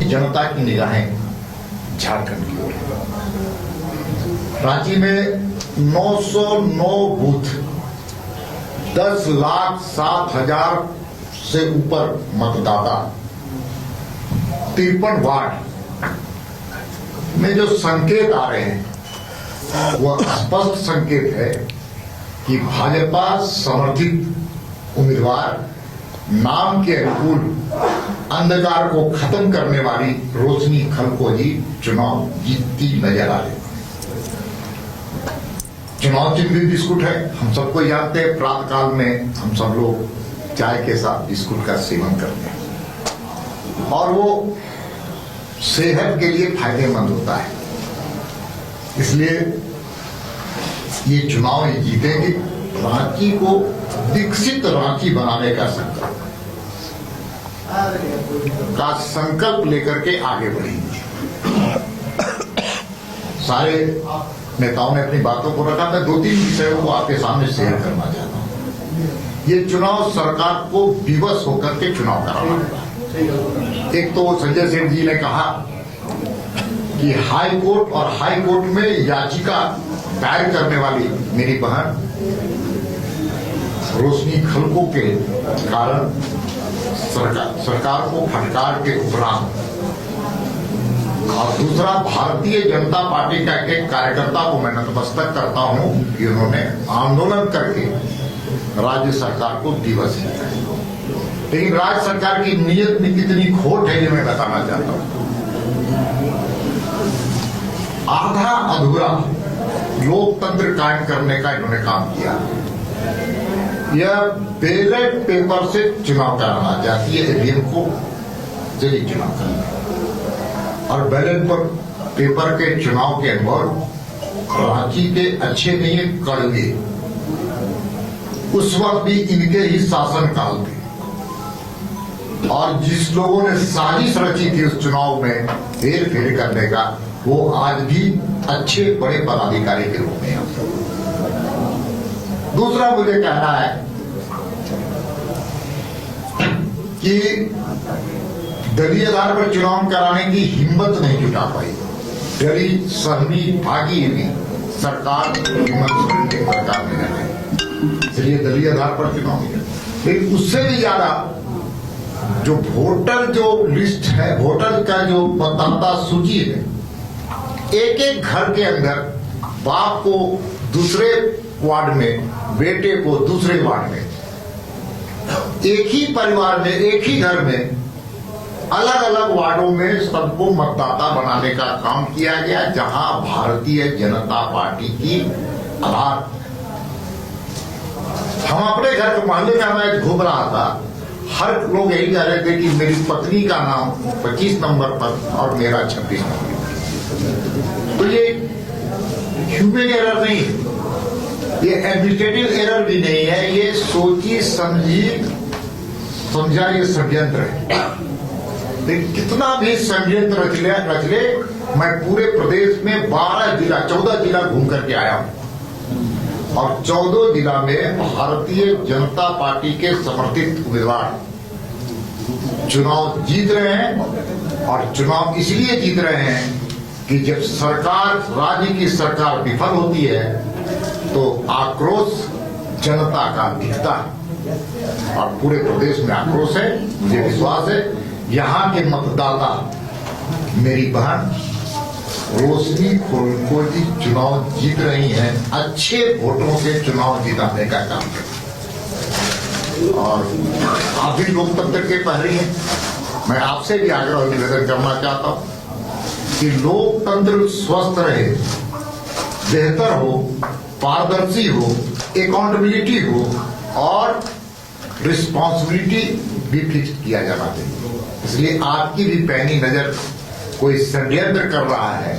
जनता की निगाहें झारखंड की ओर। रांची में 909 बूथ, 10,07,000 से ऊपर मतदाता, 53 वार्ड में जो संकेत आ रहे हैं वह स्पष्ट संकेत है कि भाजपा समर्थित उम्मीदवार नाम के अनुकूल अंधकार को खत्म करने वाली रोशनी खलखोजी चुनाव जीतती नजर आ रही। चुनाव चिन्ह भी बिस्कुट है, हम सबको जानते हैं। प्रातः काल में हम सब लोग चाय के साथ बिस्कुट का सेवन करते हैं और वो सेहत के लिए फायदेमंद होता है। इसलिए ये चुनाव ये जीतेंगे। रांची को विकसित रांची बनाने का संकल्प लेकर के आगे बढ़ेंगे। सारे नेताओं ने अपनी बातों को रखा। मैं 2-3 विषयों को आपके सामने शेयर करना चाहता हूं। ये चुनाव सरकार को विवश होकर के चुनाव कराना होगा। एक तो संजय सेठ जी ने कहा कि हाई कोर्ट और हाई कोर्ट में याचिका दायर करने वाली मेरी बहन रोशनी खलको के कारण सरकार को फटकार के उपरांत, और दूसरा भारतीय जनता पार्टी का एक कार्यकर्ता को मैं नतमस्तक करता हूं कि उन्होंने आंदोलन करके राज्य सरकार को दिवस किया है। लेकिन राज्य सरकार की नीयत में कितनी खोट है ये मैं बताना चाहता हूं। आधा अधूरा लोकतंत्र कायम करने का इन्होंने काम किया। यह बैलेट पेपर से चुनाव कराना चाहती है, ईवीएम को जल्दी चुनाव करना, और बैलेट पर पेपर के चुनाव के अनुभव रांची के अच्छे नहीं है, कड़वे। उस वक्त भी इनके ही शासन काल थे और जिस लोगों ने साजिश रची थी उस चुनाव में हेर फेर करने का, वो आज भी अच्छे बड़े पदाधिकारी के रूप में हैं। दूसरा मुझे कहना है कि दलीय आधार पर चुनाव कराने की हिम्मत नहीं जुटा पाई। डरी सहमी भागी हुई सरकार सरकार में, इसलिए दलीय आधार पर चुनाव नहीं। लेकिन उससे भी ज्यादा जो वोटर जो लिस्ट है, वोटर का जो मतदाता सूची है, एक एक घर के अंदर बाप को दूसरे वार्ड में, बेटे को दूसरे वार्ड में, एक ही परिवार में, एक ही घर में, अलग अलग वार्डों में सबको मतदाता बनाने का काम किया गया। जहां भारतीय जनता पार्टी की आधार, हम अपने घर के मोहल्ले में मैं घूम रहा था, हर लोग यही कह रहे थे कि मेरी पत्नी का नाम 25 नंबर पर और मेरा 26 नंबर। तो ये ह्यूमन एरर नहीं, ये एडमिनिस्ट्रेटिव एरर भी नहीं है, ये सोची समझा ये षड्यंत्र है। लेकिन कितना भी षड्यंत्र रच ले, मैं पूरे प्रदेश में 14 जिला घूम करके आया हूं और 14 जिला में भारतीय जनता पार्टी के समर्थित उम्मीदवार चुनाव जीत रहे हैं। और चुनाव इसलिए जीत रहे हैं कि जब सरकार, राज्य की सरकार विफल होती है तो आक्रोश जनता का दिखता है और पूरे प्रदेश में आक्रोश है। मुझे विश्वास है यहाँ के मतदाता मेरी बहन रोशनी खलको जी चुनाव जीत रही हैं, अच्छे वोटों से चुनाव जिताने का काम है। और आप भी लोकतंत्र के पहरे हैं। मैं आपसे भी आग्रह निवेदन करना चाहता हूं कि लोकतंत्र स्वस्थ रहे, बेहतर हो, पारदर्शी हो, अकाउंटेबिलिटी हो और रिस्पॉन्सिबिलिटी भी फिक्स किया जाना चाहिए। इसलिए आपकी भी पैनी नजर कोई षड्यंत्र कर रहा है,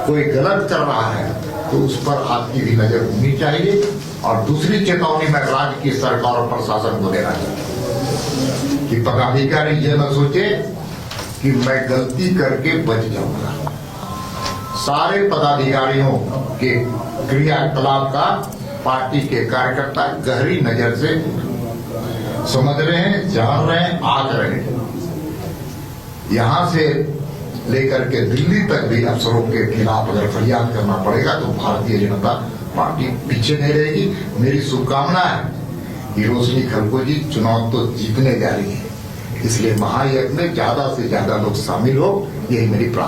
कोई गलत कर रहा है, तो उस पर आपकी भी नजर होनी चाहिए। और दूसरी चेतावनी मैं राज्य की सरकार और प्रशासन को देना चाहता हूं कि पदाधिकारी यह न सोचे कि मैं गलती करके बच जाऊंगा। सारे पदाधिकारियों के क्रियाकलाप का पार्टी के कार्यकर्ता गहरी नजर से समझ रहे हैं, जान रहे हैं, आग रहे हैं। यहां से लेकर के दिल्ली तक भी अफसरों के खिलाफ अगर फरियाद करना पड़ेगा तो भारतीय जनता पार्टी पीछे नहीं रहेगी। मेरी शुभकामना है कि रोशनी खलको जी चुनाव तो जीतने जा रही है, इसलिए महायज्ञ में ज्यादा से ज्यादा लोग शामिल हो, यही मेरी प्रार्थना।